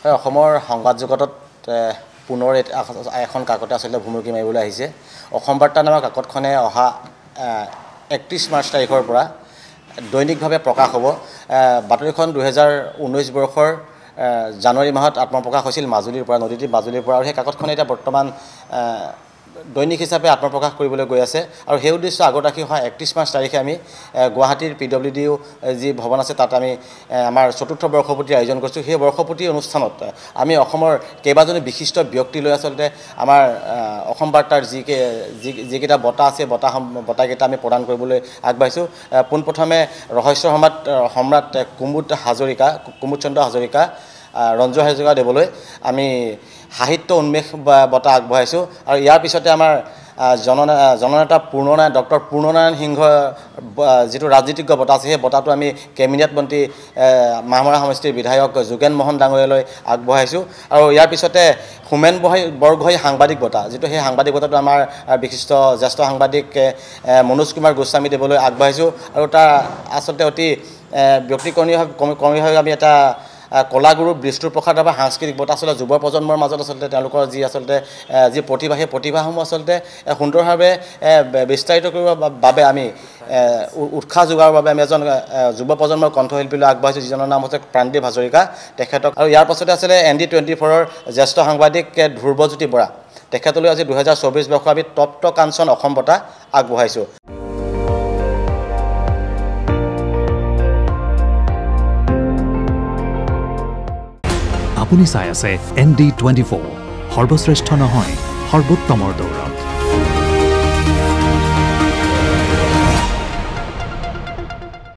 অসমৰ সংবাদ জগতত পুনৰ এখন কাকতে আচলতে ভুমুকি মাৰিবলৈ আহিছে। অসম বাৰ্তা নামৰ কাকতখনে অহা 31 মাৰ্চ তাৰিখৰ পৰা দৈনিকভাৱে প্ৰকাশ হ'ব। বাতৰিখন 2019 বৰ্ষৰ জানুৱাৰী মাহত আত্মপ্ৰকাশ হৈছিল মাজুলীৰ পৰা, নদীদ্বীপ মাজুলীৰ পৰা, আৰু সেই কাকতখনে এতিয়া বৰ্তমান দৈনিক হিচাপে আত্মপ্ৰকাশ কৰিবলৈ গৈ আছে। আৰু সেই উদ্দেশ্য আগত ৰাখি অহা 31 মাৰ্চ তাৰিখে আমি গুৱাহাটীৰ PWD যি ভৱন আছে তাত আমি আমাৰ 4ৰ্থ বৰ্ষপূৰ্তিৰ আয়োজন কৰিছোঁ। সেই বৰ্ষপূৰ্তি অনুষ্ঠানত আমি অসমৰ কেইবাজনো বিশিষ্ট ব্যক্তি লৈ আচলতে আমাৰ অসম বাৰ্তাৰ যিকেইটা বঁটা আছে বঁটাকেইটা আমি প্ৰদান কৰিবলৈ আগবাঢ়িছোঁ। পোনপ্ৰথমে ৰহস্য সম্ৰাট কুমুদ চন্দ্ৰ হাজৰিকা, ৰঞ্জু হাজৰিকা দেৱলৈ আমি সাহিত্য উন্মেষ বঁটা আগবঢ়াইছোঁ। আৰু ইয়াৰ পিছতে আমাৰ জননেতা ডক্টৰ পূৰ্ণনাৰায়ণ সিংহ যিটো ৰাজনীতিজ্ঞ বঁটা আছে, সেই বঁটাটো আমি কেবিনেট মন্ত্ৰী মাহমৰা সমষ্টিৰ বিধায়ক যোগেন মোহন ডাঙৰীয়ালৈ আগবঢ়াইছোঁ। আৰু ইয়াৰ পিছতে হোমেন বৰগোহাঁই সাংবাদিক বঁটা, যিটো সেই সাংবাদিক বঁটাটো আমাৰ বিশিষ্ট জ্যেষ্ঠ সাংবাদিক মনোজ কুমাৰ গোস্বামী দেৱলৈ আগবঢ়াইছোঁ। আৰু তাৰ আচলতে অতি ব্যক্তিকৰ্মীভাৱে আমি এটা কলাগুৰু বিষ্ণু প্ৰসাদ ৰাভা সাংস্কৃতিক বঁটা আচলতে যুৱ প্ৰজন্মৰ মাজত আচলতে তেওঁলোকৰ যি প্ৰতিভা, সেই প্ৰতিভাসমূহ আচলতে সুন্দৰভাৱে বিস্তাৰিত কৰিবৰ বাবে আমি উৎসাহ যোগোৱাৰ বাবে আমি এজন যুৱ প্ৰজন্মৰ কণ্ঠশিল্পীলৈ আগবাঢ়িছোঁ, যিজনৰ নাম হৈছে প্ৰাণদীপ হাজৰিকা তেখেতক। আৰু ইয়াৰ পাছতে আছিলে ND24ৰ জ্যেষ্ঠ সাংবাদিক ধ্ৰুৱজ্যোতি বৰা, তেখেতলৈ আজি 2024 বৰ্ষৰ আমি তপ্ত কাঞ্চন অসম বঁটা আগবঢ়াইছোঁ। আপুনি চাই আছে ND24, সৰ্বশ্ৰেষ্ঠ নহয় সৰ্বোত্তমৰ দৌৰ।